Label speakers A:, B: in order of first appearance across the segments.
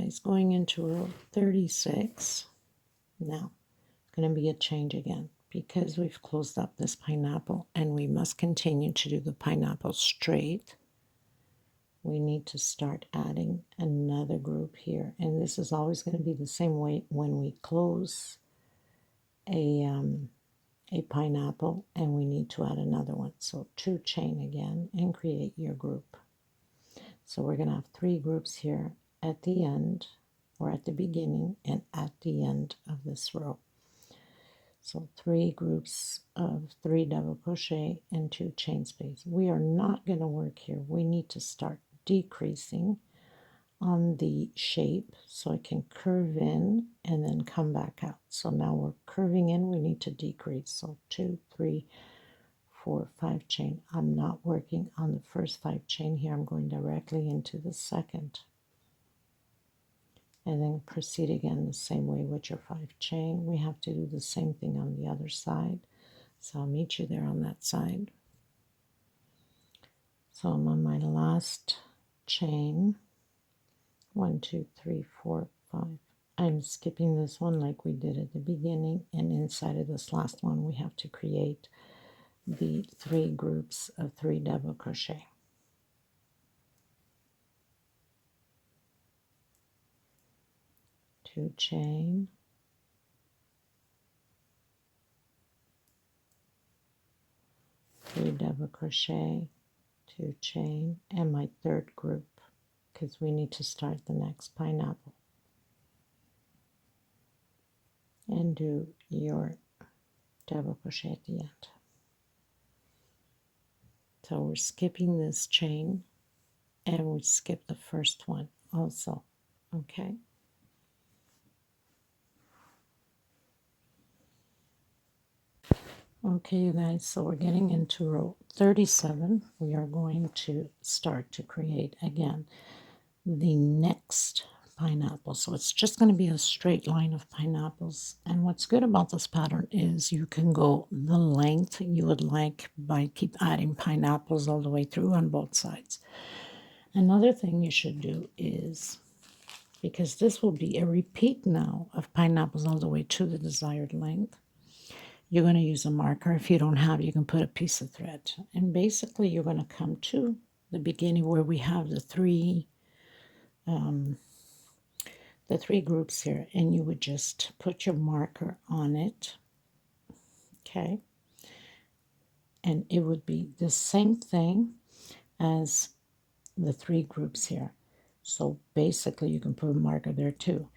A: guys, going into row 36. Now, it's going to be a change again because we've closed up this pineapple and we must continue to do the pineapple straight. We need to start adding another group here, and this is always going to be the same way when we close a pineapple and we need to add another one. So 2 chain again and create your group. So we're going to have 3 groups here at the end, or at the beginning and at the end of this row. So 3 groups of 3 double crochet and 2 chain space. We are not going to work here. We need to start decreasing on the shape so it can curve in and then come back out. So now we're curving in, we need to decrease. So 2, 3, 4, 5 chain. I'm not working on the first 5 chain here. I'm going directly into the second. And then proceed again the same way with your 5 chain. We have to do the same thing on the other side. So I'll meet you there on that side. So I'm on my last chain. 1, 2, 3, 4, 5. I'm skipping this one like we did at the beginning, and inside of this last one we have to create the 3 groups of 3 double crochet. Two chain, three double crochet, 2 chain, and my 3rd group, because we need to start the next pineapple. And do your double crochet at the end. So we're skipping this chain, and we skip the first one also, okay? Okay, you guys, so we're getting into row 37. We are going to start to create again the next pineapple. So it's just going to be a straight line of pineapples. And what's good about this pattern is you can go the length you would like by keep adding pineapples all the way through on both sides. Another thing you should do is, because this will be a repeat now of pineapples all the way to the desired length, you're going to use a marker. If you don't have, you can put a piece of thread. And basically you're going to come to the beginning where we have the three groups here, and you would just put your marker on it, okay? And it would be the same thing as the 3 groups here. So basically you can put a marker there too.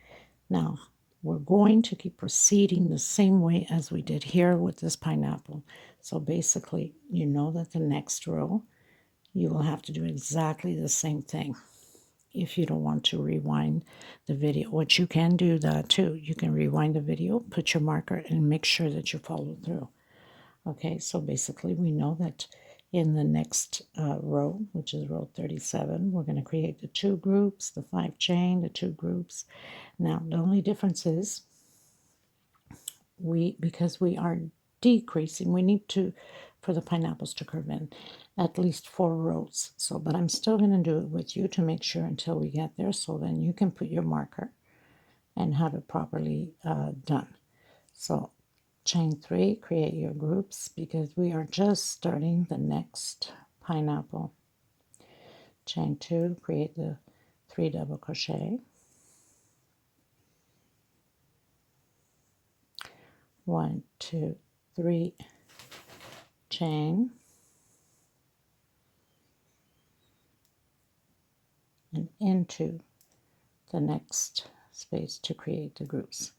A: Now, we're going to keep proceeding the same way as we did here with this pineapple. So basically, you know that the next row, you will have to do exactly the same thing. If you don't want to rewind the video, which you can do that too. You can rewind the video, put your marker, and make sure that you follow through. Okay, so basically we know that in the next row, which is row 37, we're going to create the 2 groups, the 5 chain, the 2 groups. Now, the only difference is because we are decreasing, we need to, for the pineapples to curve in, at least 4 rows. So, but I'm still going to do it with you to make sure until we get there, so then you can put your marker and have it properly done. So, chain 3, create your groups, because we are just starting the next pineapple. Chain 2, create the 3 double crochet. 1, 2, 3 chain, and into the next space to create the groups.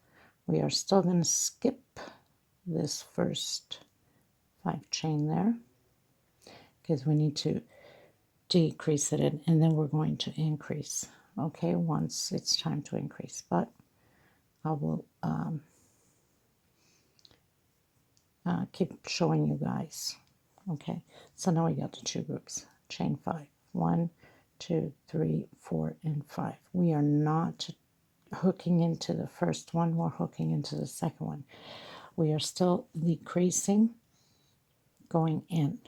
A: We are still going to skip this first 5 chain there, because we need to decrease it in, and then we're going to increase, okay, once it's time to increase. But I will keep showing you guys. Okay, so now we got the 2 groups. Chain 5, 1, 2, 3, 4, and 5. We are not hooking into the first one, we're hooking into the second one. We are still decreasing, going in.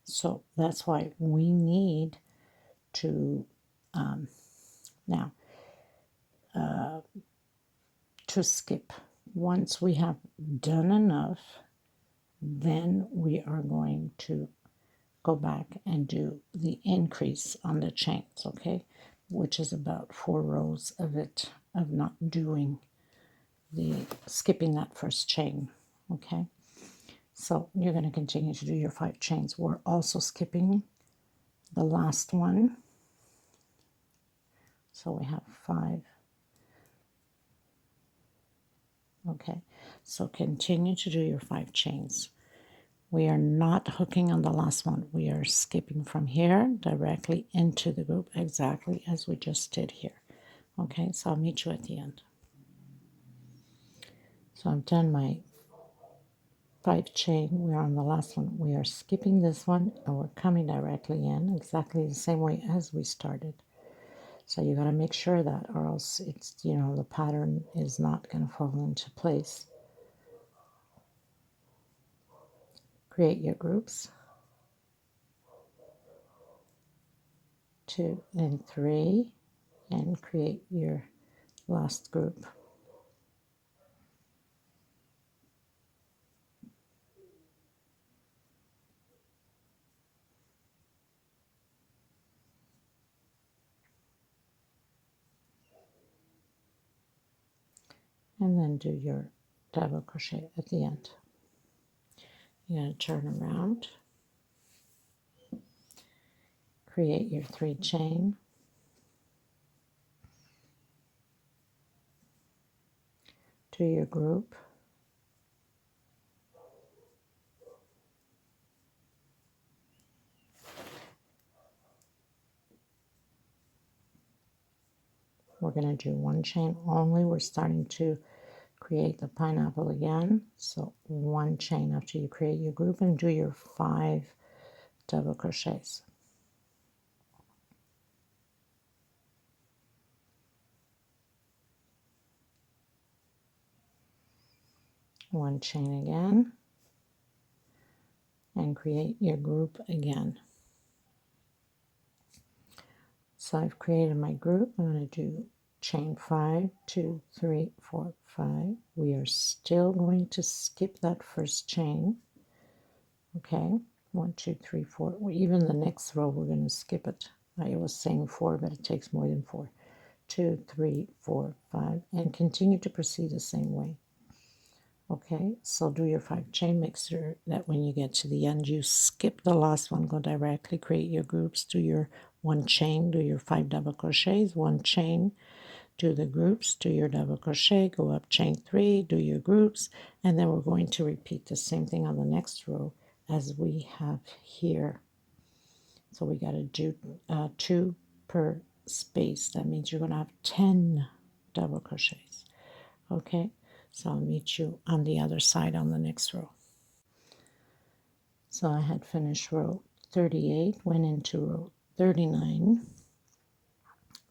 A: So that's why we need to now to skip. Once we have done enough, then we are going to go back and do the increase on the chains, okay, which is about 4 rows of it, of not doing the skipping that first chain, okay. So you're going to continue to do your 5 chains. We're also skipping the last one, so we have 5. Okay, so continue to do your 5 chains. We are not hooking on the last one. We are skipping from here directly into the group, exactly as we just did here. Okay, so I'll meet you at the end. So I've done my 5 chain. We're on the last one. We are skipping this one and we're coming directly in exactly the same way as we started. So you got to make sure that, or else it's, you know, the pattern is not going to fall into place. Create your groups. 2 and 3, and create your last group. And then do your double crochet at the end. You're going to turn around, create your 3 chain, do your group, we're going to do 1 chain only. We're starting to create the pineapple again, so 1 chain after you create your group, and do your 5 double crochets. One chain again, and create your group again. So I've created my group. I'm going to do chain 5, 2, 3, 4, 5. We are still going to skip that first chain. Okay, 1, 2, 3, 4. Even the next row, we're going to skip it. I was saying 4, but it takes more than 4. 2, 3, 4, 5, and continue to proceed the same way. Okay, so do your 5 chain. Make sure that when you get to the end, you skip the last one, go directly, create your groups, do your 1 chain, do your 5 double crochets, 1 chain, do the groups, do your double crochet, go up chain 3, do your groups, and then we're going to repeat the same thing on the next row as we have here. So we got to do 2 per space. That means you're going to have 10 double crochets. Okay, so I'll meet you on the other side on the next row. So I had finished row 38, went into row 39,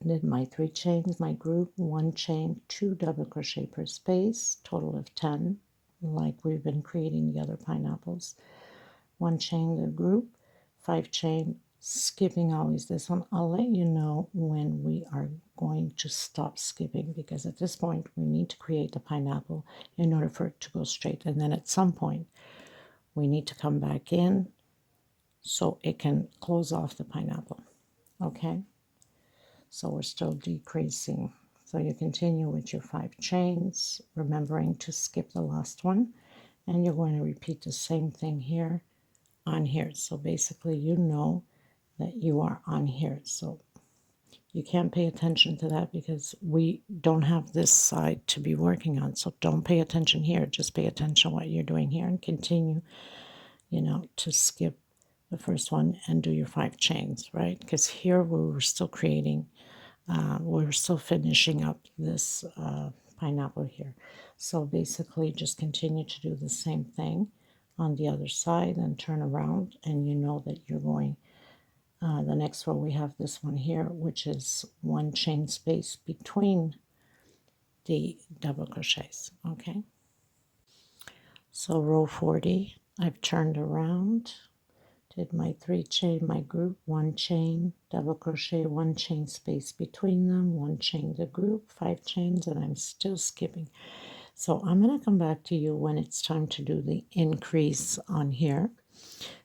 A: did my 3 chains, my group, 1 chain, 2 double crochet per space, total of 10, like we've been creating the other pineapples. 1 chain the group, 5 chain, skipping always this one. I'll let you know when we are going to stop skipping, because at this point we need to create the pineapple in order for it to go straight, and then at some point we need to come back in so it can close off the pineapple. Okay, so we're still decreasing. So you continue with your 5 chains, remembering to skip the last one, and you're going to repeat the same thing here on here. So basically you know that you are on here, so you can't pay attention to that because we don't have this side to be working on. So don't pay attention here, just pay attention to what you're doing here and continue, you know, to skip the first one and do your 5 chains, right? Because here we were still creating, we're still finishing up this pineapple here. So basically just continue to do the same thing on the other side and turn around, and you know that you're going the next row. We have this one here, which is 1 chain space between the double crochets. Okay, so row 40, I've turned around, did my 3 chain, my group, 1 chain, double crochet, 1 chain space between them, 1 chain the group, 5 chains, and I'm still skipping. So I'm going to come back to you when it's time to do the increase on here,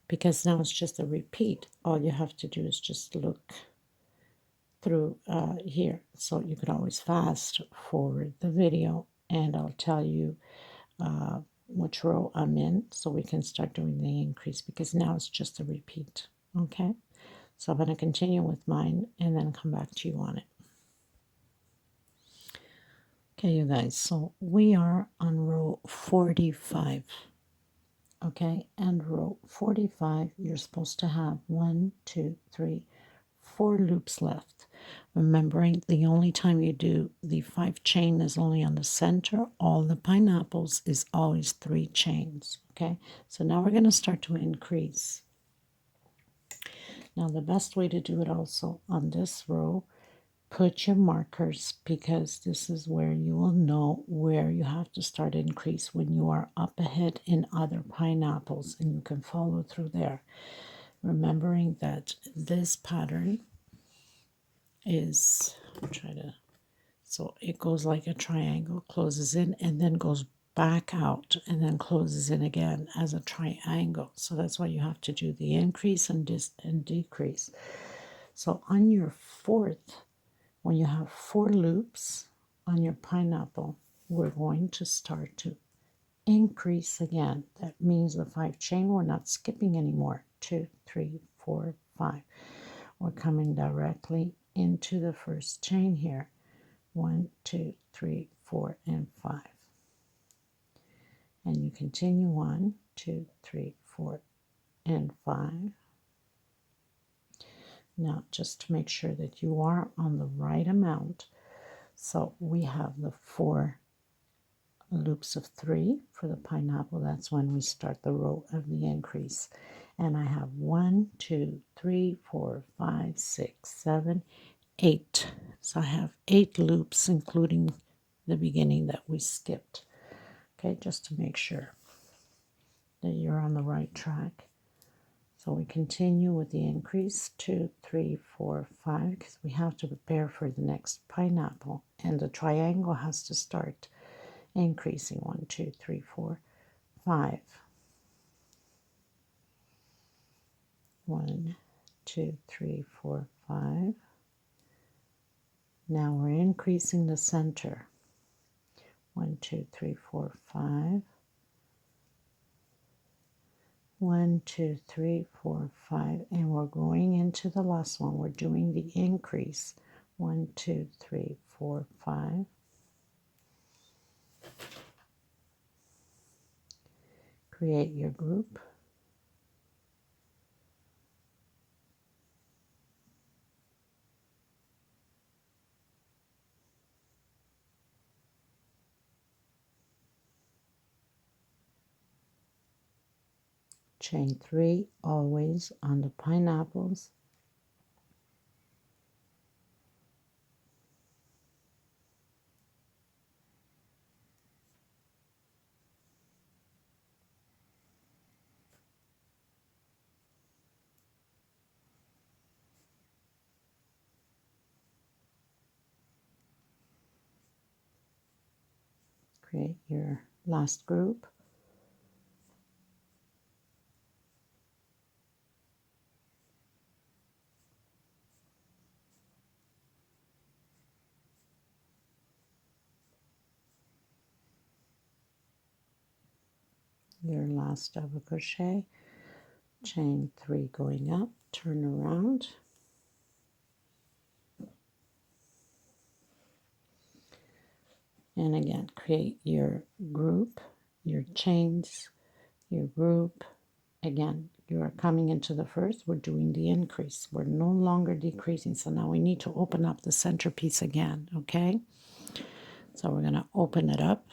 A: because now it's just a repeat. All you have to do is just look through here. So you could always fast forward the video and I'll tell you which row I'm in so we can start doing the increase, because now it's just a repeat. Okay, so I'm going to continue with mine and then come back to you on it. Okay, you guys, so we are on row 45. Okay, and row 45, you're supposed to have 1, 2, 3, 4 loops left. Remembering the only time you do the 5 chain is only on the center. All the pineapples is always 3 chains. Okay, so now we're going to start to increase. Now the best way to do it also on this row, put your markers, because this is where you will know where you have to start increase when you are up ahead in other pineapples, and you can follow through there. Remembering that this pattern is, so it goes like a triangle, closes in and then goes back out and then closes in again as a triangle. So that's why you have to do the increase and decrease. So on your 4th, when you have 4 loops on your pineapple, we're going to start to increase again. That means the 5 chain, we're not skipping anymore. 2, 3, 4, 5. We're coming directly into the first chain here. 1, 2, 3, 4, and 5. And you continue 1, 2, 3, 4, and 5. Now, just to make sure that you are on the right amount, so we have the 4 loops of 3 for the pineapple. That's when we start the row of the increase. And I have 1, 2, 3, 4, 5, 6, 7, 8. So I have 8 loops, including the beginning that we skipped. Okay, just to make sure that you're on the right track. So we continue with the increase, 2, 3, 4, 5, because we have to prepare for the next pineapple. And the triangle has to start increasing. 1, 2, 3, 4, 5. 1, 2, 3, 4, 5. Now we're increasing the center. 1, 2, 3, 4, 5. 1, 2, 3, 4, 5, and we're going into the last one. We're doing the increase. 1, 2, 3, 4, 5. Create your group. Chain 3 always on the pineapples. Create your last group. Your last double crochet, chain 3 going up, turn around, and again create your group, your chains, your group. Again, you are coming into the first, we're doing the increase, we're no longer decreasing, so now we need to open up the centerpiece again. Okay, so we're going to open it up.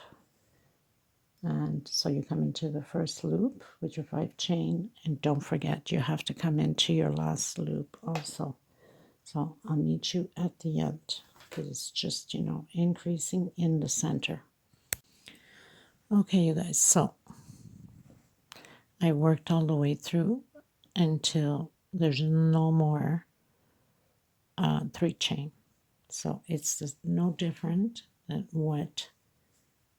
A: And so you come into the first loop with your 5 chain, and don't forget you have to come into your last loop also. So I'll meet you at the end, because it's just, increasing in the center. Okay, you guys, so I worked all the way through until there's no more 3 chain. So it's just no different than what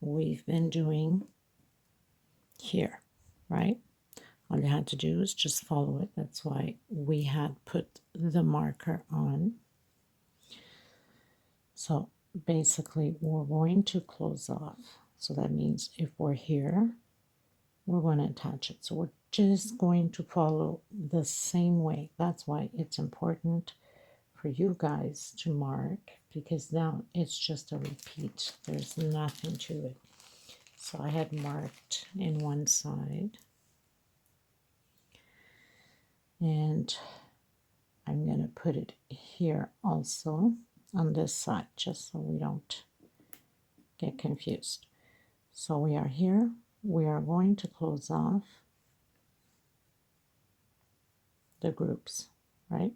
A: we've been doing here, right? All you had to do is just follow it. That's why we had put the marker on. So basically we're going to close off. So that means if we're here, we're going to attach it. So we're just going to follow the same way. That's why it's important for you guys to mark, because now it's just a repeat. There's nothing to it. So I had marked in one side, and I'm going to put it here also on this side, just so we don't get confused. So we are here. We are going to close off the groups, right?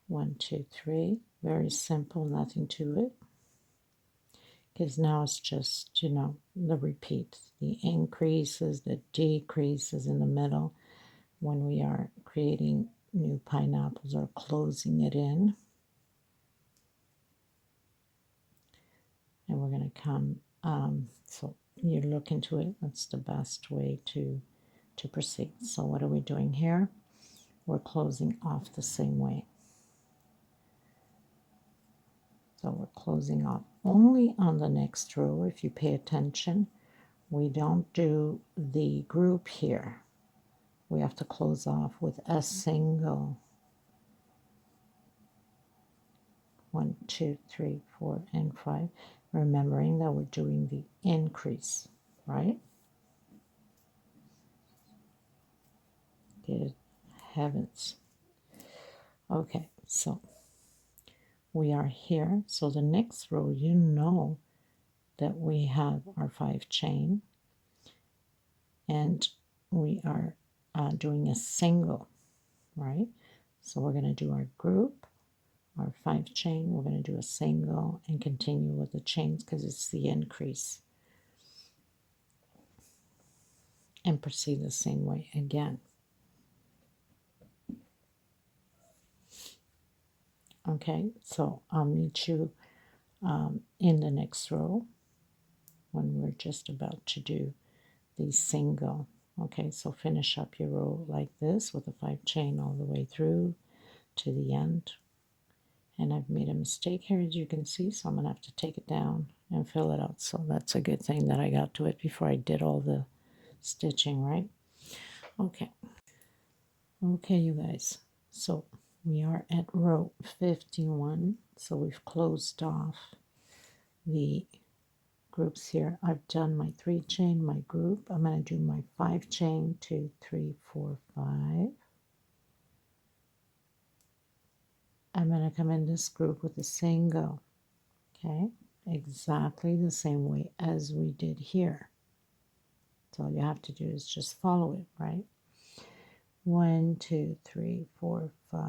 A: 1, 2, 3. Very simple, nothing to it. Because now it's just, you know, the repeat. The increases, the decreases in the middle when we are creating new pineapples or closing it in. And we're going to come, so you look into it. That's the best way to proceed. So what are we doing here? We're closing off the same way. So we're closing off only on the next row. If you pay attention, we don't do the group here. We have to close off with a single. 1, 2, 3, 4, and 5. Remembering that we're doing the increase, right? Good heavens. Okay, so we are here. So the next row, you know that we have our 5 chain, and we are doing a single, right? So we're going to do our group, our 5 chain, we're going to do a single and continue with the chains because it's the increase, and proceed the same way again. Okay, so I'll meet you in the next row when we're just about to do the single. Okay, so finish up your row like this with a 5 chain all the way through to the end. And I've made a mistake here, as you can see, so I'm going to have to take it down and fill it out. So that's a good thing that I got to it before I did all the stitching, right? Okay. Okay, you guys. So we are at row 51. So we've closed off the groups here. I've done my 3 chain, my group. I'm going to do my 5 chain, 2, 3, 4, 5. I'm going to come in this group with a single, okay? Exactly the same way as we did here. So all you have to do is just follow it, right? 1, 2, 3, 4, 5,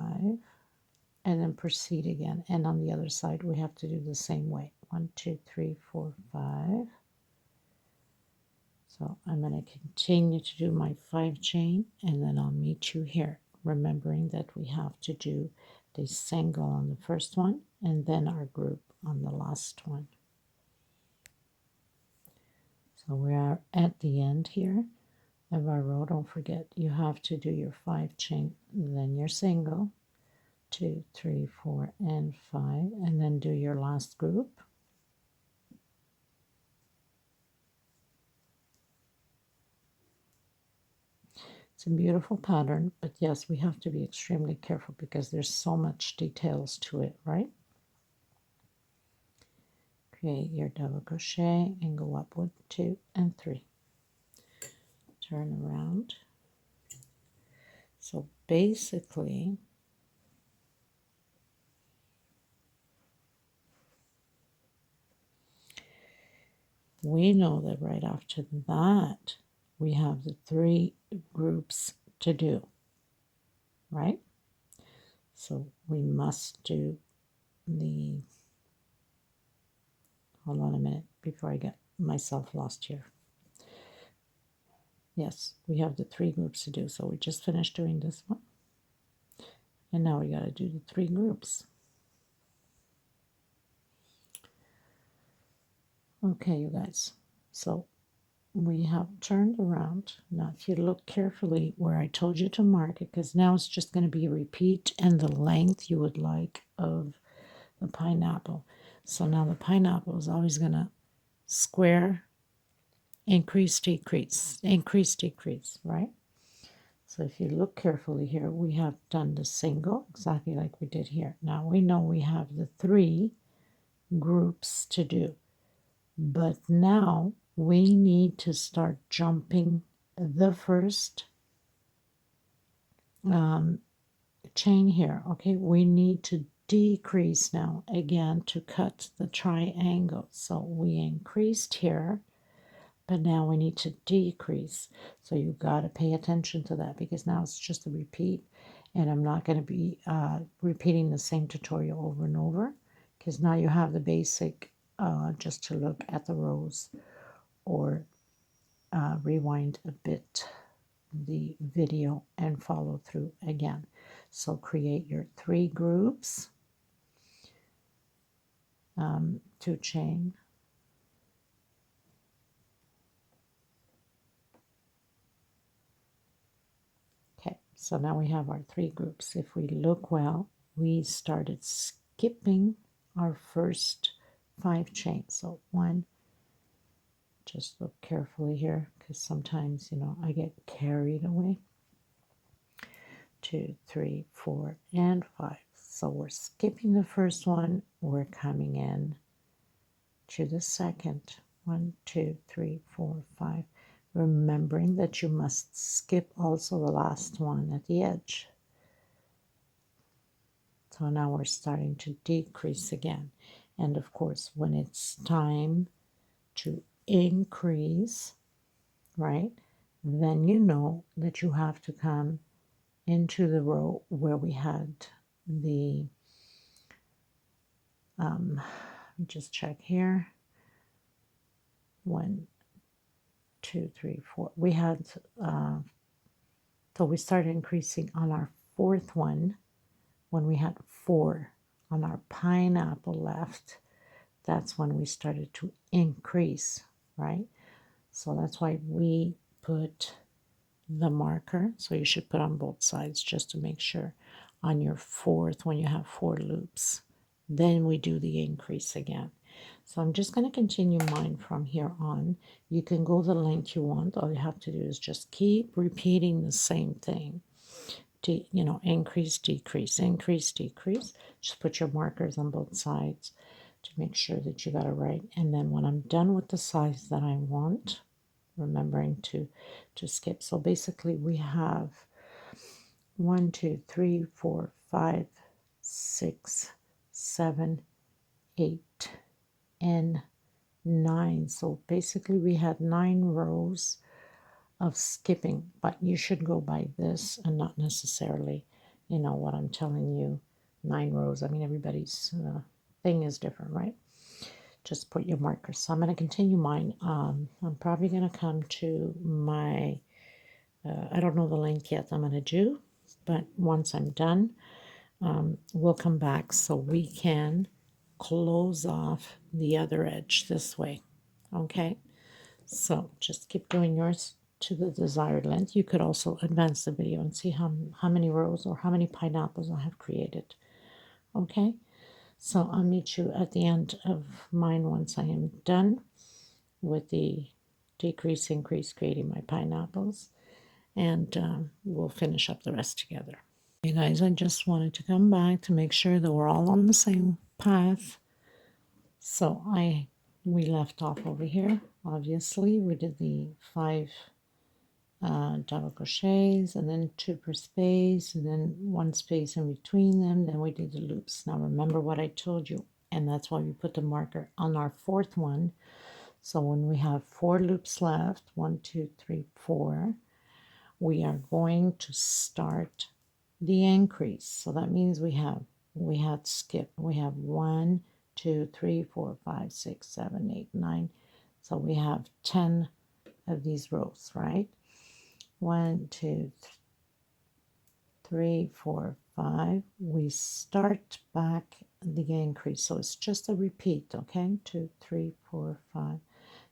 A: and then proceed again. And on the other side, we have to do the same way. 1, 2, 3, 4, 5. So I'm going to continue to do my 5 chain, and then I'll meet you here, remembering that we have to do the single on the first one and then our group on the last one. So we are at the end here of our row. Don't forget, you have to do your 5 chain, then your single, 2, 3, 4, and 5, and then do your last group. It's a beautiful pattern, but yes, we have to be extremely careful because there's so much details to it, right? Create your double crochet and go up 1, 2, and 3. Turn around. So basically, we know that right after that, we have the 3 groups to do, right? So we must do the, hold on a minute before I get myself lost here. Yes, we have the 3 groups to do. So we just finished doing this one. And now we got to do the 3 groups. Okay, you guys. So we have turned around. Now, if you look carefully where I told you to mark it, because now it's just going to be a repeat and the length you would like of the pineapple. So now the pineapple is always going to square, increase, decrease, right? So if you look carefully here, we have done the single, exactly like we did here. Now we know we have the 3 groups to do, but now we need to start jumping the first chain here. Okay, we need to decrease now again to cut the triangle. So we increased here, but now we need to decrease. So you got to pay attention to that because now it's just a repeat, and I'm not going to be repeating the same tutorial over and over because now you have the basic just to look at the rows or rewind a bit the video and follow through again. So create your 3 groups, 2 chain, okay, so now we have our 3 groups. If we look well, we started skipping our first 5 chains. So 1, just look carefully here because sometimes, you know, I get carried away. 2, 3, 4, and 5. So we're skipping the first one, we're coming in to the second. 1, 2, 3, 4, 5. Remembering that you must skip also the last one at the edge. So now we're starting to decrease again. And of course, when it's time to increase, right, then you know that you have to come into the row where we had the, let me just check here. 1, 2, 3, 4. We had, so we started increasing on our 4th one when we had 4 on our pineapple left. That's when we started to increase, right? So that's why we put the marker. So you should put on both sides just to make sure on your 4th when you have 4 loops. Then we do the increase again. So I'm just going to continue mine from here on. You can go the length you want. All you have to do is just keep repeating the same thing. You know, increase, decrease, increase, decrease. Just put your markers on both sides to make sure that you got it right. And then when I'm done with the size that I want, remembering to skip. So basically we have 1, 2, 3, 4, 5, 6, 7, 8, and 9. So basically we had 9 rows of skipping, but you should go by this and not necessarily, you know, what I'm telling you, 9 rows. I mean, everybody's thing is different, right? Just put your markers. So I'm going to continue mine. I'm probably going to come to my, I don't know the length yet I'm going to do, but once I'm done, we'll come back so we can close off the other edge this way. Okay, so just keep doing yours to the desired length. You could also advance the video and see how many rows or how many pineapples I have created. Okay, so I'll meet you at the end of mine once I am done with the decrease, increase, creating my pineapples, and we'll finish up the rest together. You guys, I just wanted to come back to make sure that we're all on the same path. So we left off over here. Obviously, we did the 5 double crochets and then 2 per space and then 1 space in between them. Then we did the loops. Now remember what I told you, and that's why we put the marker on our 4th one. So when we have 4 loops left, 1, 2, 3, 4, we are going to start the increase. So that means we had skip. We have 1, 2, 3, 4, 5, 6, 7, 8, 9. So we have 10 of these rows, right? 1, 2, 3, 4, 5. We start back the increase, so it's just a repeat. Okay, 2, 3, 4, 5.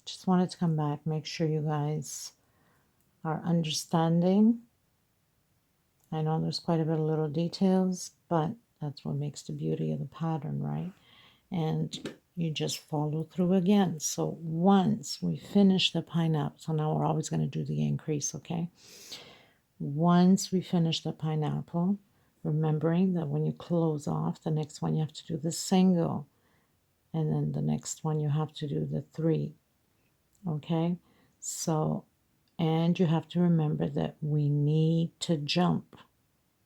A: Just wanted to come back, make sure you guys are understanding. I know there's quite a bit of little details, but that's what makes the beauty of the pattern, right? And you just follow through again. So once we finish the pineapple, so now we're always going to do the increase, okay? Once we finish the pineapple, remembering that when you close off, the next one you have to do the single, and then the next one you have to do the 3, okay? So, and you have to remember that we need to jump,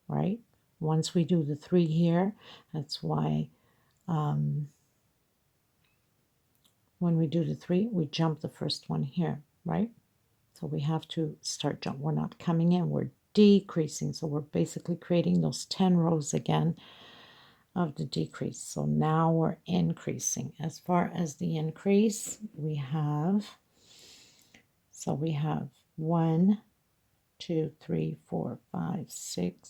A: right? Once we do the 3 here, that's why when we do the 3, we jump the first one here, right? So we have to start jump. We're not coming in, we're decreasing. So we're basically creating those 10 rows again of the decrease. So now we're increasing. As far as the increase, we have 1, 2, 3, 4, 5, 6,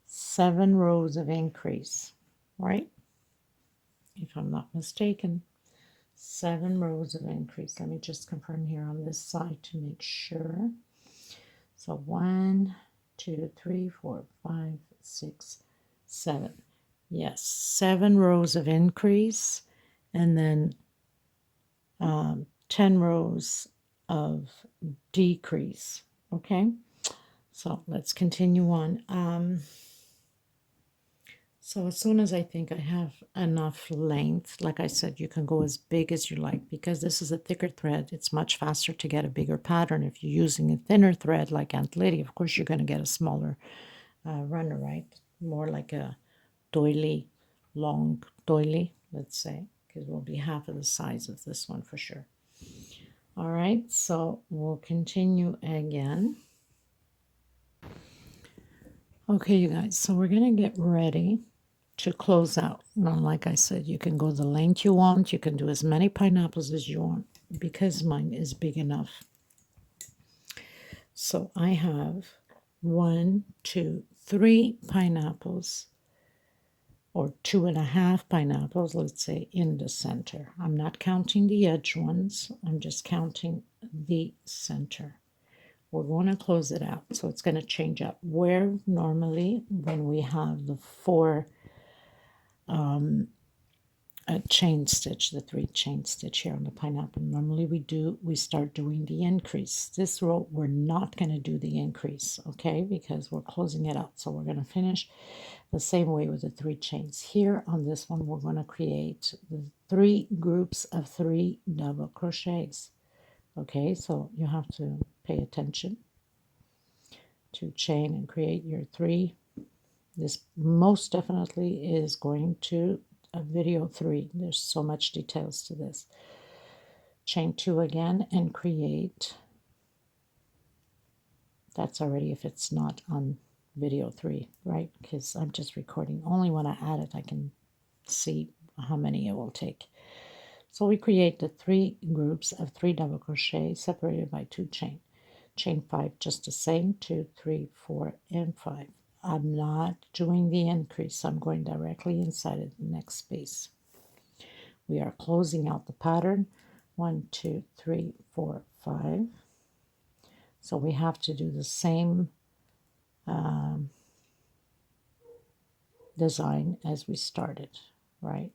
A: 7 rows of increase, right? If I'm not mistaken, 7 rows of increase. Let me just confirm here on this side to make sure. So 1, 2, 3, 4, 5, 6, 7. Yes, 7 rows of increase, and then 10 rows of decrease. Okay, so let's continue on. So as soon as I think I have enough length, like I said, you can go as big as you like. Because this is a thicker thread, it's much faster to get a bigger pattern. If you're using a thinner thread like Aunt Lydia, of course you're going to get a smaller runner, right? More like a doily, long doily, let's say, because it will be half of the size of this one for sure. All right, so we'll continue again. Okay, you guys, so we're going to get ready to close out. Now, like I said, you can go the length you want. You can do as many pineapples as you want because mine is big enough. So I have 1, 2, 3 pineapples, or 2.5 pineapples, let's say, in the center. I'm not counting the edge ones. I'm just counting the center. We're going to close it out. So it's going to change up. Where normally when we have the 4 chain stitch, the 3 chain stitch here on the pineapple, normally we start doing the increase. This row we're not going to do the increase, okay, because we're closing it out. So we're going to finish the same way with the 3 chains. Here on this one we're going to create the 3 groups of 3 double crochets. Okay, so you have to pay attention to chain and create your 3. This most definitely is going to a video 3. There's so much details to this. Chain 2 again and create. That's already if it's not on video 3, right? Because I'm just recording. Only when I add it I can see how many it will take. So we create the 3 groups of 3 double crochet separated by 2 chain. Chain 5 just the same, 2, 3, 4, and 5. I'm not doing the increase. I'm going directly inside of the next space. We are closing out the pattern. 1, 2, 3, 4, 5. So we have to do the same design as we started, right?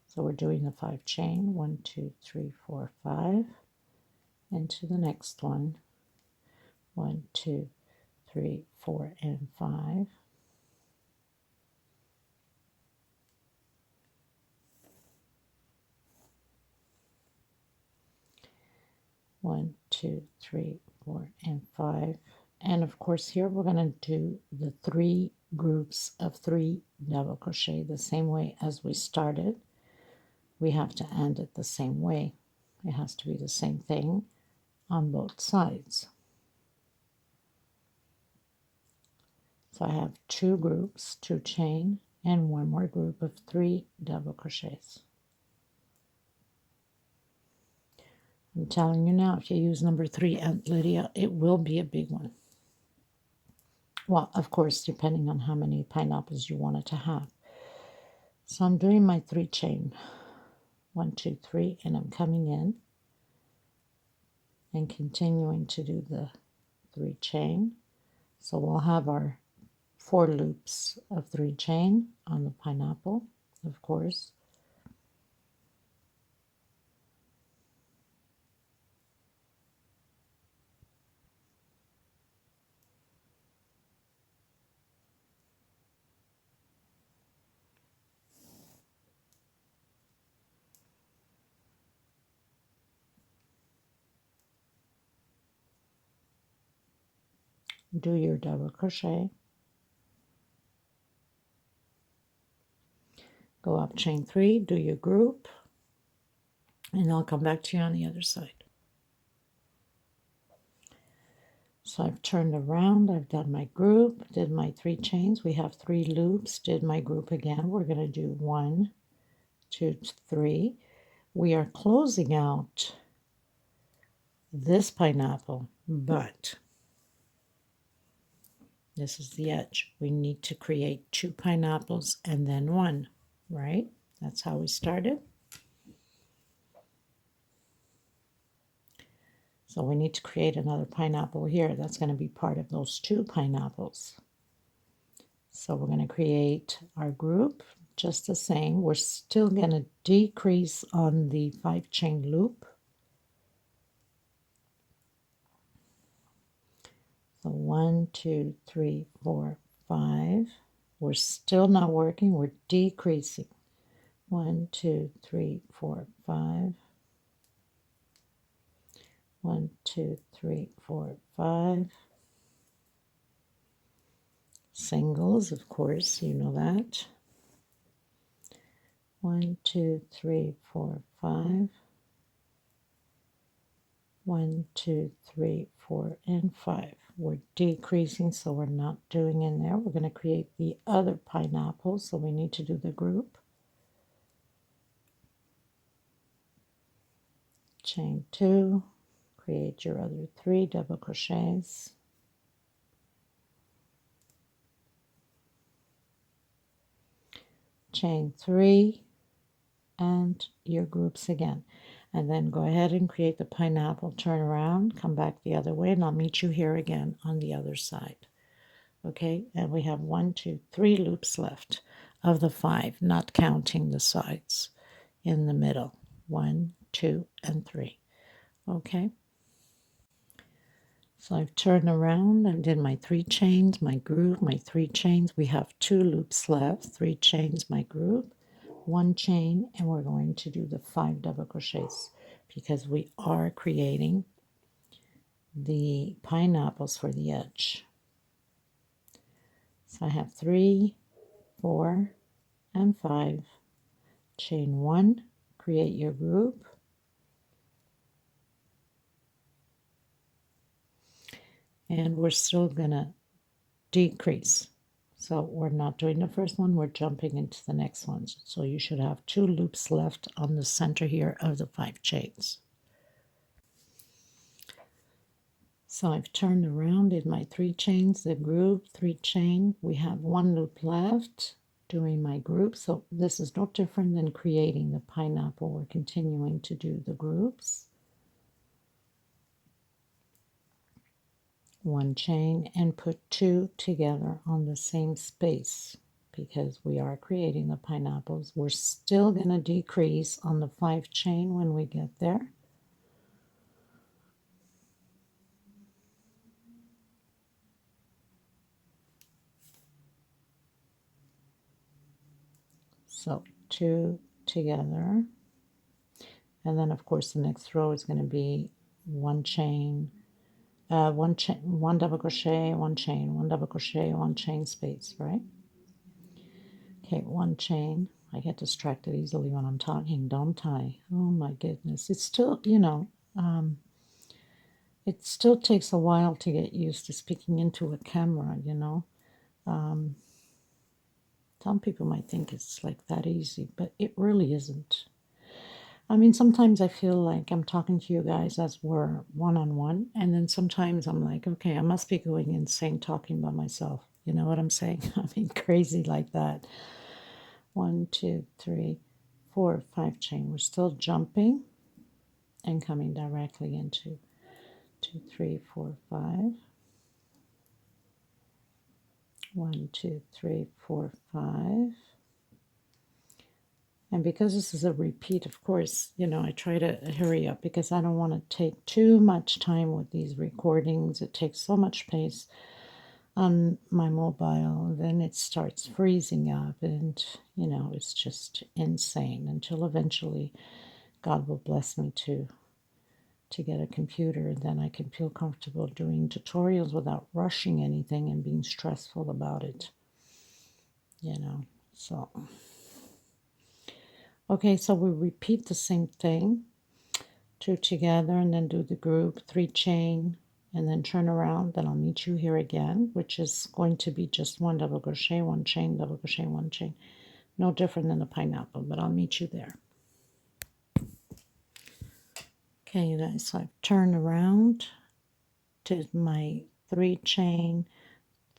A: So we're doing the 5 chain, 1, 2, 3, 4, 5, into the next one. 1, 2, 3, 4, and 5. 1, 2, 3, 4, and 5. And of course here we're going to do the 3 groups of 3 double crochet the same way as we started. We have to end it the same way. It has to be the same thing on both sides. So I have 2 groups, 2 chain, and 1 more group of 3 double crochets. I'm telling you now, if you use number 3, Aunt Lydia, it will be a big one. Well, of course, depending on how many pineapples you want it to have. So I'm doing my 3 chain. 1, 2, 3, and I'm coming in and continuing to do the 3 chain. So we'll have our 4 loops of 3 chain on the pineapple, of course. Do your double crochet, go up chain 3, do your group, and I'll come back to you on the other side. So I've turned around, I've done my group, did my 3 chains, we have 3 loops, did my group again. We're going to do 1, 2, 3. We are closing out this pineapple, but this is the edge. We need to create 2 pineapples and then 1, right? That's how we started. So we need to create another pineapple here. That's going to be part of those 2 pineapples. So we're going to create our group just the same. We're still going to decrease on the 5 chain loop. So 1, 2, 3, 4, 5. We're still not working. We're decreasing. 1, 2, 3, 4, 5. 1, 2, 3, 4, 5. Singles, of course, you know that. 1, 2, 3, 4, 5. 1, 2, 3, 4, and 5. We're decreasing, so we're not doing in there. We're going to create the other pineapple, so we need to do the group. Chain 2, create your other 3 double crochets. Chain 3, and your groups again. And then go ahead and create the pineapple, turn around, come back the other way, and I'll meet you here again on the other side. Okay, and we have 1, 2, 3 loops left of the 5, not counting the sides in the middle. 1, 2, and 3. Okay, so I've turned around and did my 3 chains, my group, my 3 chains. We have 2 loops left, 3 chains, my group, 1 chain, and we're going to do the 5 double crochets because we are creating the pineapples for the edge. So I have 3, 4, and 5. Chain 1, create your group, and we're still going to decrease. So we're not doing the first one, we're jumping into the next ones. So you should have 2 loops left on the center here of the 5 chains. So I've turned around, did my 3 chains, the group, 3 chain. We have 1 loop left doing my group. So this is no different than creating the pineapple. We're continuing to do the groups. 1 chain and put 2 together on the same space because we are creating the pineapples. We're still going to decrease on the 5 chain when we get there. So 2 together, and then of course the next row is going to be 1 chain, 1 double crochet, 1 chain, 1 double crochet, 1 chain space, right? Okay, 1 chain. I get distracted easily when I'm talking, don't I? Oh my goodness, it's still, it still takes a while to get used to speaking into a camera, Some people might think it's like that easy, but it really isn't. I mean, sometimes I feel like I'm talking to you guys as we're one-on-one, and then sometimes I'm like, okay, I must be going insane talking by myself. You know what I'm saying? I mean, crazy like that. 1, 2, 3, 4, 5 chain. We're still jumping and coming directly into 2, 3, 4, 5. 1, 2, 3, 4, 5. And because this is a repeat, of course, you know, I try to hurry up because I don't want to take too much time with these recordings. It takes so much space on my mobile. Then it starts freezing up, and, you know, it's just insane until eventually God will bless me to get a computer, and then I can feel comfortable doing tutorials without rushing anything and being stressful about it, you know. So, okay, so we repeat the same thing, 2 together, and then do the group, 3 chain, and then turn around. Then I'll meet you here again, which is going to be just 1 double crochet, 1 chain, double crochet, 1 chain. No different than the pineapple, but I'll meet you there. Okay, you guys, so I've turned around, did my 3 chain,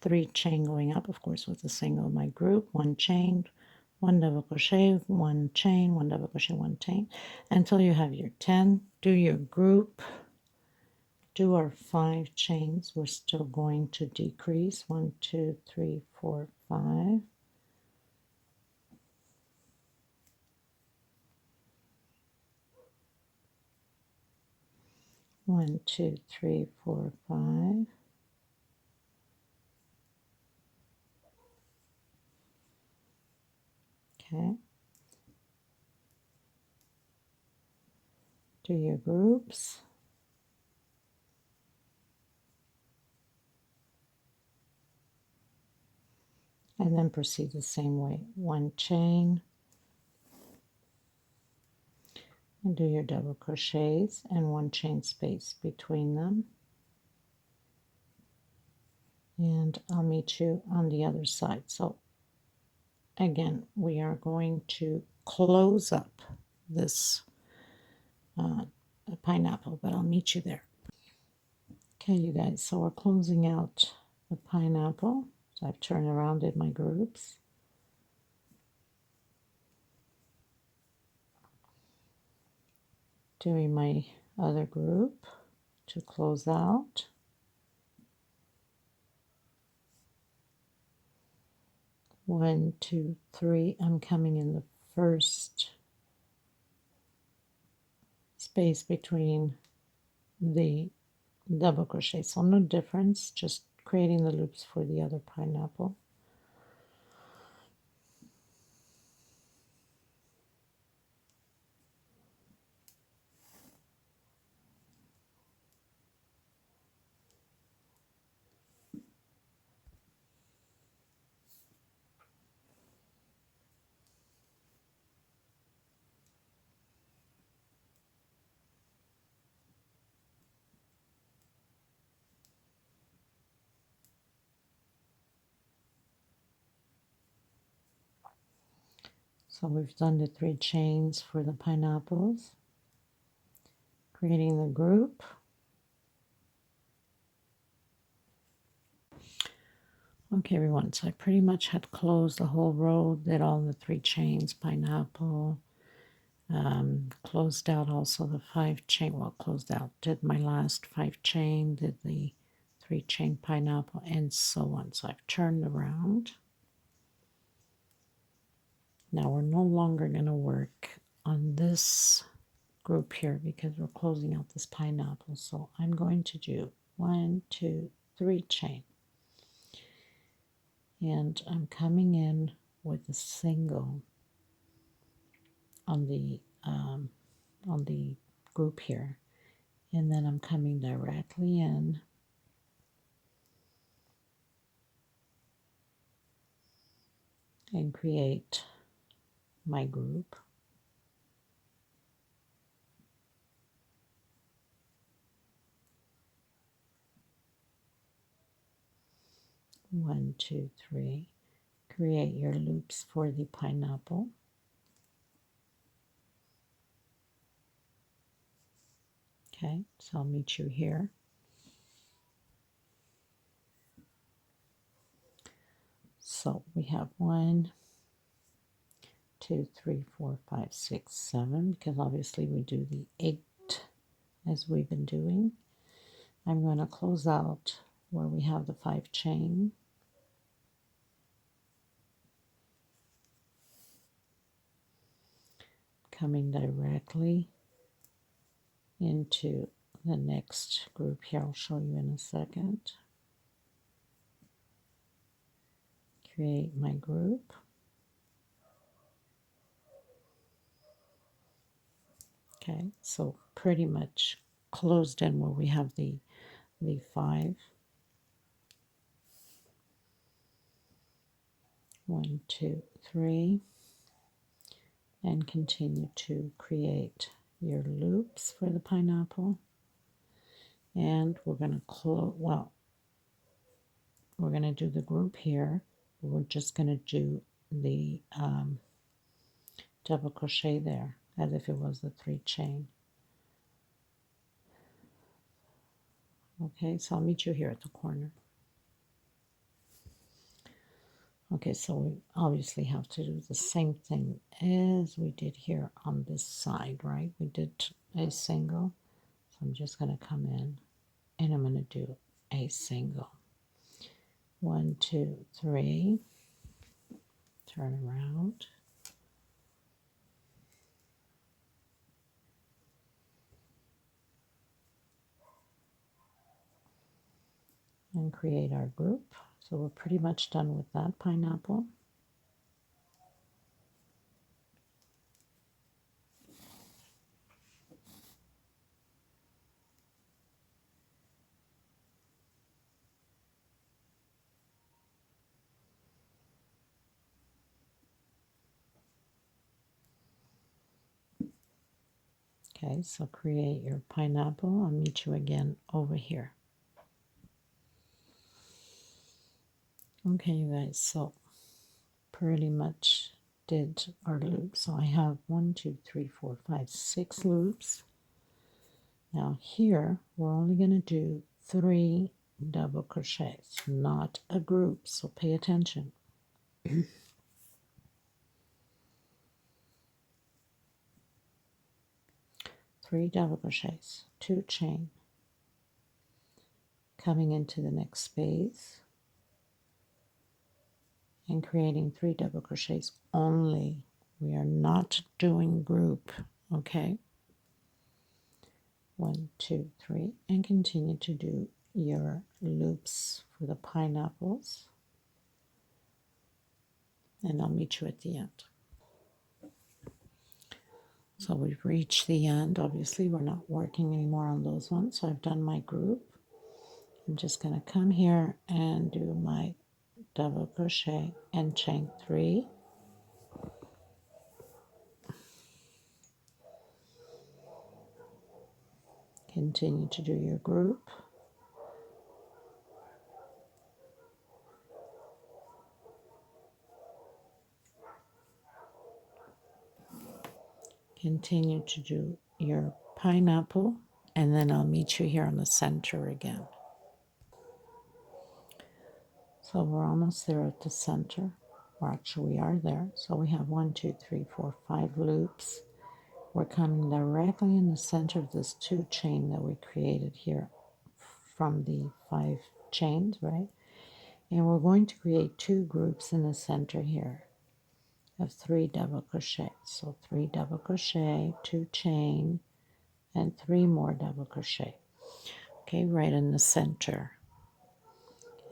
A: 3 chain going up, of course, with a single of my group, 1 chain, 1 double crochet, 1 chain, 1 double crochet, 1 chain, until you have your 10. Do your group, do our 5 chains. We're still going to decrease 1, 2, 3, 4, 5. 1, 2, 3, 4, 5. Okay. Do your groups. And then proceed the same way. 1 chain. And do your double crochets and 1 chain space between them. And I'll meet you on the other side. So again, we are going to close up this pineapple, but I'll meet you there. Okay, you guys, so we're closing out the pineapple. So I've turned around in my groups. Doing my other group to close out. One, two, three. I'm coming in the first space between the double crochet. So no difference, just creating the loops for the other pineapple. So we've done the 3 chains for the pineapples, creating the group. Okay, everyone, so I pretty much had closed the whole row, did all the 3 chains, pineapple, closed out also the 5 chain, well, closed out, did my last 5 chain, did the 3 chain pineapple, and so on. So I've turned around. Now we're no longer going to work on this group here because we're closing out this pineapple. So I'm going to do 1, 2, 3 chain. And I'm coming in with a single on the group here. And then I'm coming directly in and create my group. One, two, three. Create your loops for the pineapple. Okay, so I'll meet you here. So we have 1, 2, 3, 4, 5, 6, 7, because obviously we do the 8 as we've been doing. I'm going to close out where we have the 5 chain. Coming directly into the next group here. I'll show you in a second. Create my group. Okay, so pretty much closed in where we have the 5. 1, 2, 3, and continue to create your loops for the pineapple. And we're going to close, well, we're going to do the group here. We're just going to do the double crochet there as if it was the 3 chain. Okay, so I'll meet you here at the corner. Okay, so we obviously have to do the same thing as we did here on this side, right? We did a single, so I'm just going to come in and I'm going to do a single. 1, 2, 3, turn around. And create our group. So we're pretty much done with that pineapple. Okay, so create your pineapple. I'll meet you again over here. Okay, you guys, so pretty much did our loops. So I have 1, 2, 3, 4, 5, 6 loops. Now here, we're only going to do 3 double crochets, not a group, so pay attention. 3 double crochets, 2 chain, coming into the next space, and creating 3 double crochets only. We are not doing group, okay? 1, 2, 3, and continue to do your loops for the pineapples, and I'll meet you at the end. So we've reached the end. Obviously, we're not working anymore on those ones, so I've done my group. I'm just going to come here and do my double crochet and chain 3. Continue to do your group. Continue to do your pineapple, and then I'll meet you here on the center again. So we're almost there at the center, or actually we are there. So we have 1, 2, 3, 4, 5 loops. We're coming directly in the center of this 2 chain that we created here from the 5 chains, right? And we're going to create 2 groups in the center here of 3 double crochet. So 3 double crochet, 2 chain, and 3 more double crochet. Okay, right in the center.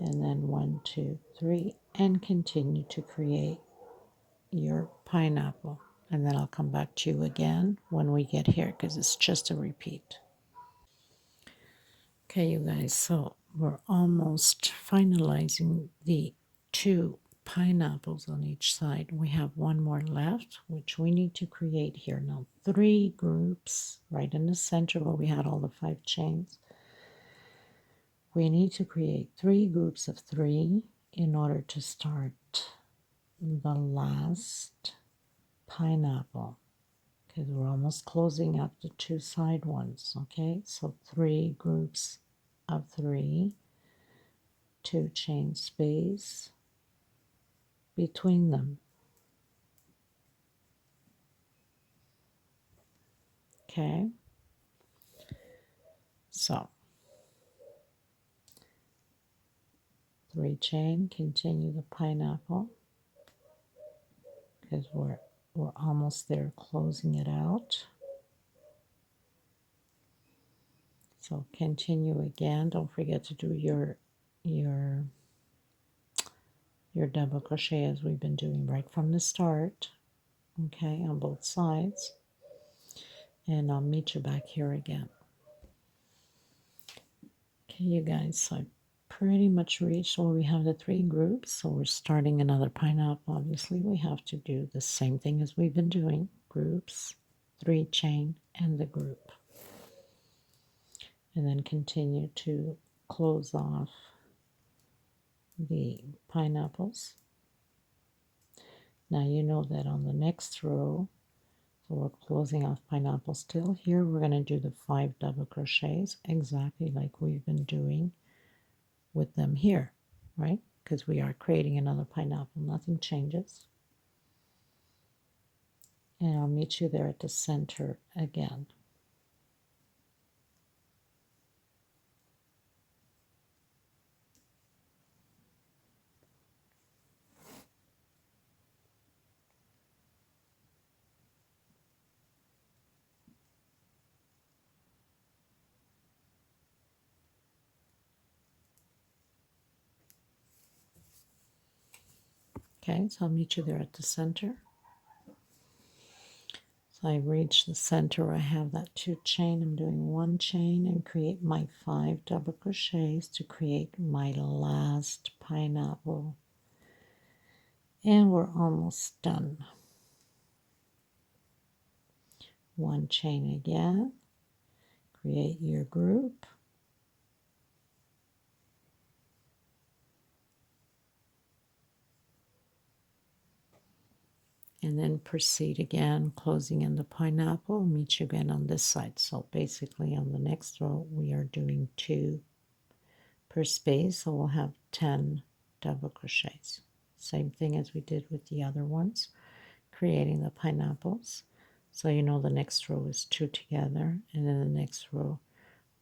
A: And then 1, 2, 3, and continue to create your pineapple. And then I'll come back to you again when we get here because it's just a repeat. Okay, you guys, so we're almost finalizing the 2 pineapples on each side. We have 1 more left, which we need to create here. Now, 3 groups right in the center where we had all the 5 chains. We need to create 3 groups of 3 in order to start the last pineapple. because we're almost closing up the two side ones. Okay, so 3 groups of 3, 2 chain space between them. Okay, so 3 chain, continue the pineapple because we're almost there, closing it out. So continue again. Don't forget to do your double crochet as we've been doing right from the start. Okay, on both sides. And I'll meet you back here again. Okay, you guys, so I pretty much reached where we have the 3 groups. So we're starting another pineapple. Obviously, we have to do the same thing as we've been doing. Groups, 3 chain, and the group. And then continue to close off the pineapples. Now you know that on the next row, so we're closing off pineapple still. Here we're going to do the 5 double crochets exactly like we've been doing with them here, right? Because we are creating another pineapple. Nothing changes. And I'll meet you there at the center again. Okay, so I'll meet you there at the center. So I reach the center. I have that 2 chain. I'm doing 1 chain and create my 5 double crochets to create my last pineapple. And we're almost done. 1 chain again. Create your group. And then proceed again, closing in the pineapple. Meet you again on this side. So basically on the next row, we are doing 2 per space. So we'll have 10 double crochets. Same thing as we did with the other ones, creating the pineapples. So you know the next row is 2 together. And then the next row,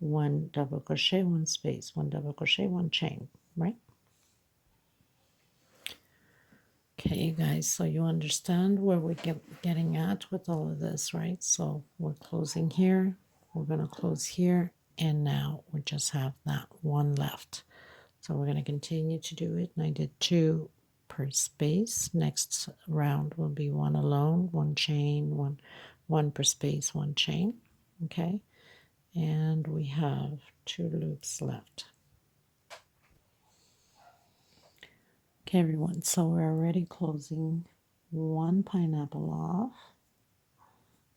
A: 1 double crochet, 1 space, 1 double crochet, 1 chain, right? Okay, you guys, so you understand where we're getting at with all of this, right? So we're closing here, we're going to close here, and now we just have that 1 left. So we're going to continue to do it, and I did 2 per space. Next round will be 1 alone, 1 chain, 1 per space, 1 chain, okay? And we have 2 loops left. Okay, everyone, so we're already closing 1 pineapple off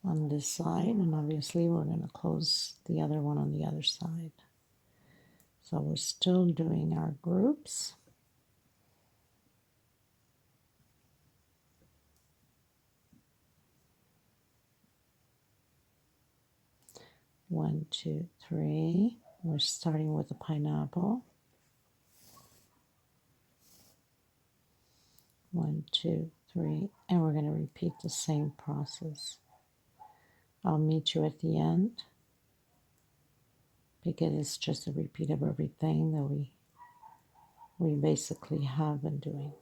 A: on this side, and obviously we're going to close the other one on the other side. So we're still doing our groups. One, two, three. We're starting with the pineapple. 1, 2, 3, and we're going to repeat the same process. I'll meet you at the end because it's just a repeat of everything that we basically have been doing.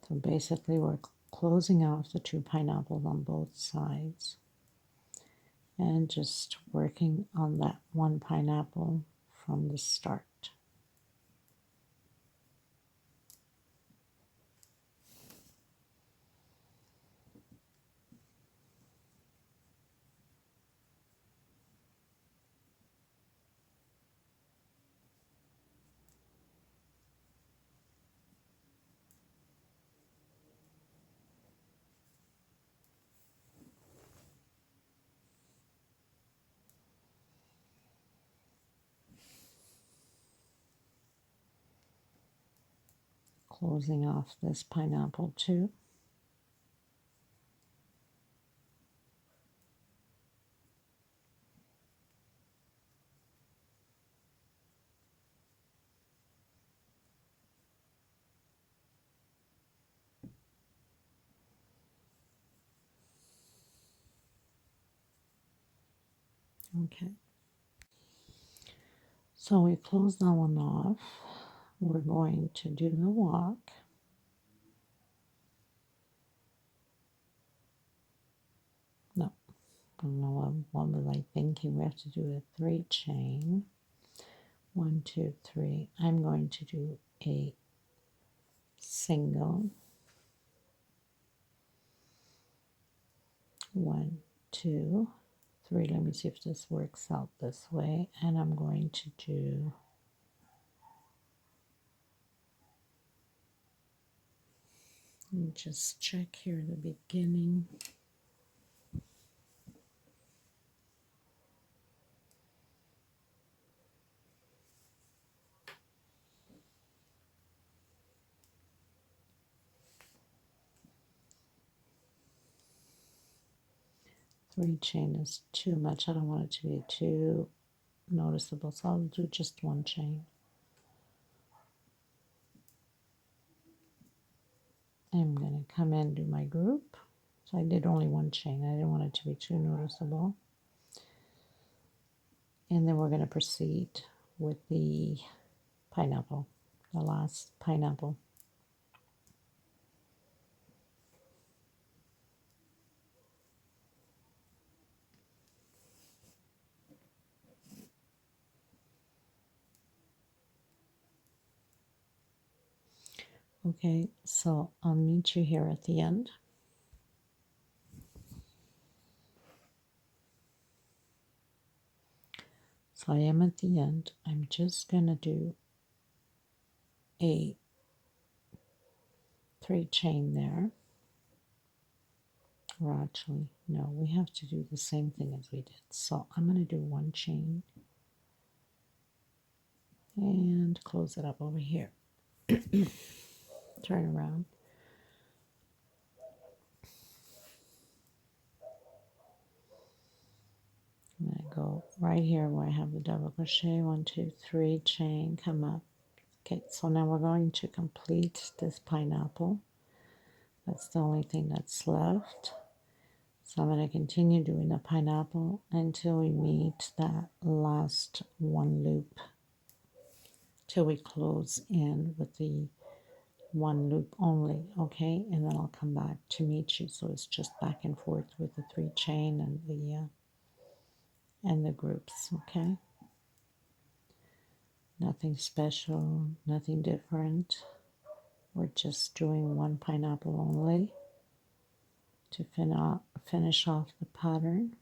A: So basically we're closing off the 2 pineapples on both sides and just working on that 1 pineapple from the start. Closing off this pineapple too. Okay. So we close that one off. We're going to do the walk. No, I don't know what was I thinking. We have to do a 3 chain. 1, 2, 3. I'm going to do a single. 1, 2, 3. Let me see if this works out this way. And I'm going to do just check here the beginning. Three chain is too much. I don't want it to be too noticeable, so I'll do just 1 chain. I'm going to come in and do my group. So I did only 1 chain. I didn't want it to be too noticeable. And then we're going to proceed with the pineapple, the last pineapple. Okay, so I'll meet you here at the end. So I am at the end. I'm just going to do a 3 chain there. Or actually, no, we have to do the same thing as we did. So I'm going to do 1 chain and close it up over here. Turn around. I'm going to go right here where I have the double crochet. 1, 2, 3, chain, come up. Okay, so now we're going to complete this pineapple. That's the only thing that's left. So I'm going to continue doing the pineapple until we meet that last 1 loop, till we close in with the 1 loop only, okay? And then I'll come back to meet you. So it's just back and forth with the 3 chain and the groups, okay? Nothing special, nothing different. We're just doing 1 pineapple only to finish off the pattern.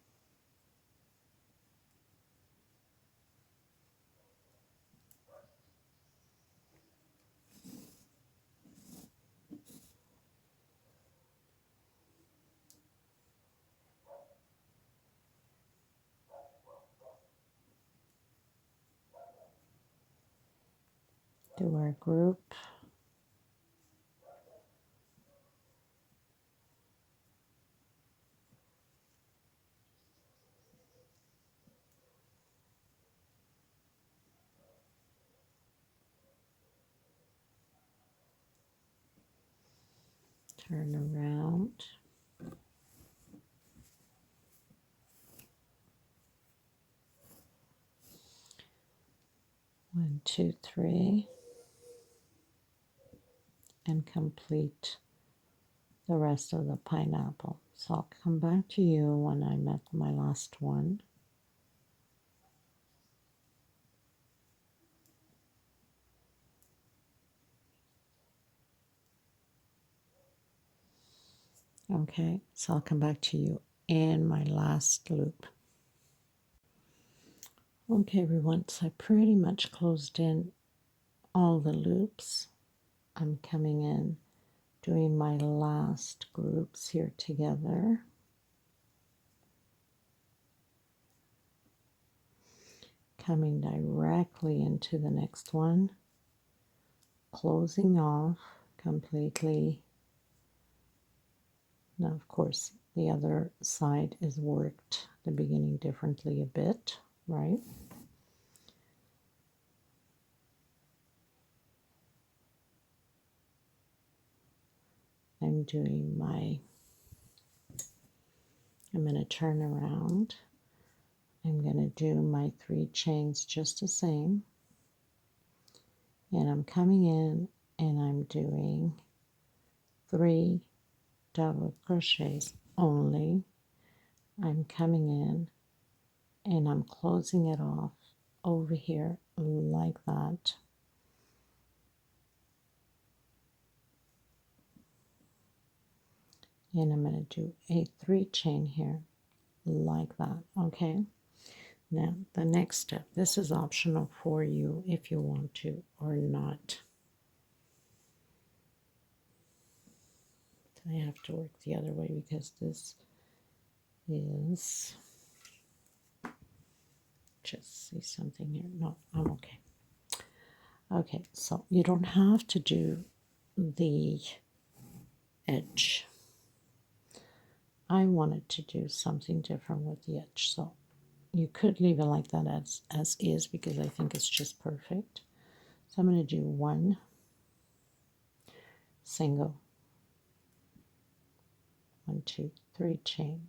A: Do our group. Turn around. One, two, three, and complete the rest of the pineapple. So I'll come back to you when I'm at my last one. Okay, so I'll come back to you in my last loop. Okay, everyone, so I pretty much closed in all the loops. I'm coming in, doing my last groups here together. Coming directly into the next one, closing off completely. Now, of course, the other side is worked the beginning differently a bit, right? I'm doing my, I'm going to turn around. I'm going to do my 3 chains just the same, and I'm coming in and I'm doing 3 double crochets only. I'm coming in and I'm closing it off over here like that. And I'm going to do a 3 chain here like that. Okay, now the next step, this is optional for you if you want to or not. I have to work the other way because this is, just see something here. No, I'm okay. Okay, so you don't have to do the edge. I wanted to do something different with the edge, so you could leave it like that as is because I think it's just perfect. So I'm going to do 1 single, 1, 2, 3 chain.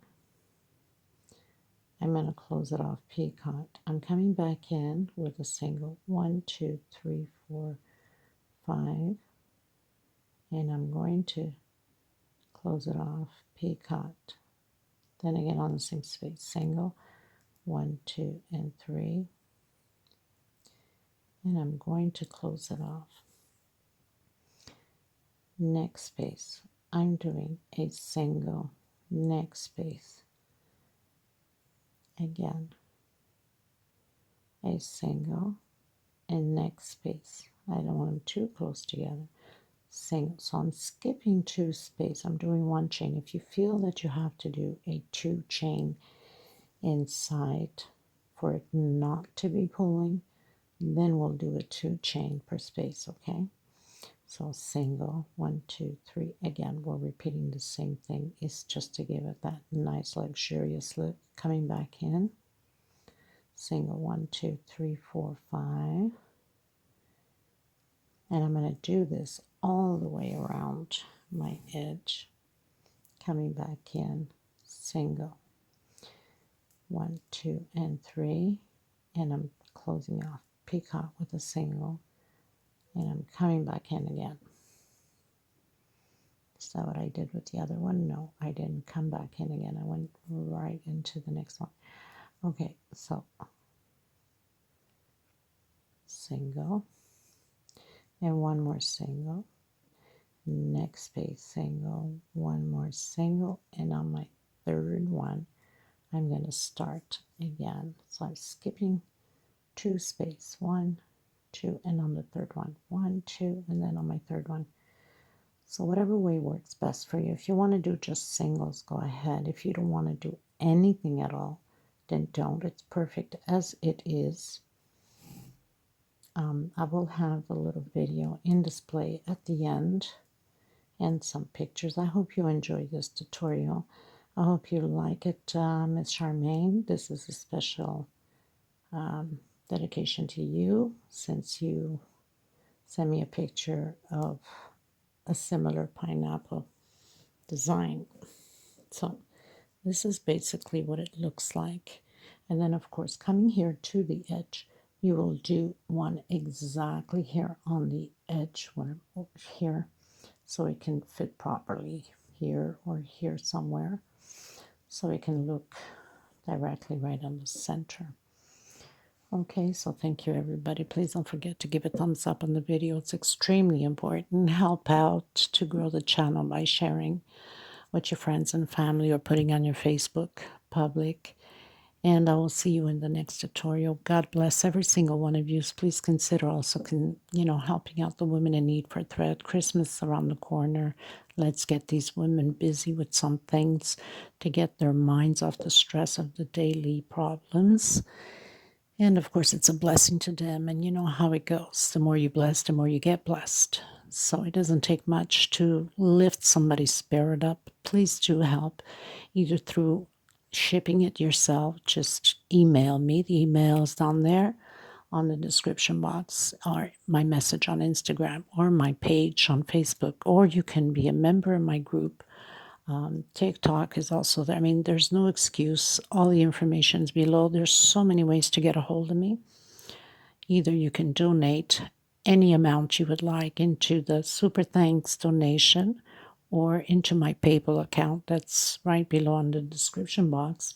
A: I'm going to close it off picot. I'm coming back in with a single, 1, 2, 3, 4, 5, and I'm going to close it off picot. Then again on the same space, single, 1, 2, and 3, and I'm going to close it off. Next space, I'm doing a single, next space, again, a single, and next space. I don't want them too close together. Single. So I'm skipping 2 spaces. I'm doing 1 chain. If you feel that you have to do a 2 chain inside for it not to be pulling, then we'll do a 2 chain per space, okay? So single, 1, 2, 3. Again, we're repeating the same thing. It's just to give it that nice luxurious look. Coming back in, single, 1, 2, 3, 4, 5. And I'm going to do this all the way around my edge. Coming back in, single, 1, 2, and 3. And I'm closing off picot with a single. And I'm coming back in again. Is that what I did with the other one? No, I didn't come back in again. I went right into the next one. Okay, so single, and 1 more single. Next space, single, 1 more single, and on my 3rd one, I'm going to start again. So I'm skipping 2 spaces, 1, 2, and on the 3rd one, 1, 2, and then on my 3rd one. So whatever way works best for you. If you want to do just singles, go ahead. If you don't want to do anything at all, then don't. It's perfect as it is. I will have a little video in display at the end and some pictures. I hope you enjoy this tutorial. I hope you like it, Miss Charmaine. This is a special dedication to you since you sent me a picture of a similar pineapple design. So this is basically what it looks like. And then of course coming here to the edge, you will do one exactly here on the edge, one over here, so it can fit properly here or here somewhere, so it can look directly right on the center. Okay, so thank you everybody. Please don't forget to give a thumbs up on the video. It's extremely important. Help out to grow the channel by sharing with your friends and family or putting on your Facebook public. And I will see you in the next tutorial. God bless every single one of you. Please consider also, helping out the women in need for thread. Christmas around the corner. Let's get these women busy with some things to get their minds off the stress of the daily problems. And of course, it's a blessing to them. And you know how it goes. The more you bless, the more you get blessed. So it doesn't take much to lift somebody's spirit up. Please do help, either through shipping it yourself. Just email me. The email is down there on the description box, or my message on Instagram, or my page on Facebook. Or you can be a member of my group, TikTok is also there. I mean, there's no excuse. All the information is below. There's so many ways to get a hold of me. Either you can donate any amount you would like into the Super Thanks donation or into my PayPal account that's right below in the description box,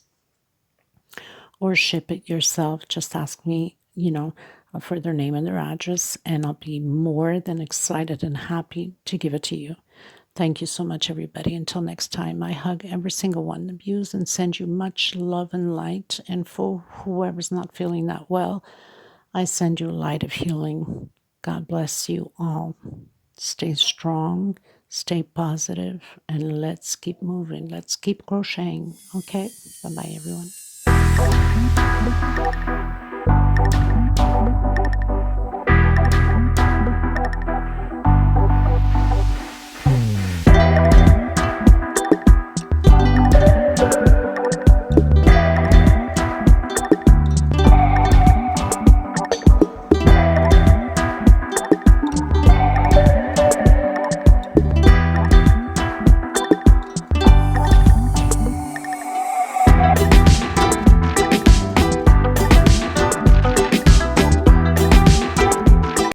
A: or ship it yourself. Just ask me, for their name and their address, and I'll be more than excited and happy to give it to you. Thank you so much, everybody. Until next time, I hug every single one of you and send you much love and light. And for whoever's not feeling that well, I send you a light of healing. God bless you all. Stay strong, stay positive, and let's keep moving. Let's keep crocheting. Okay? Bye-bye, everyone.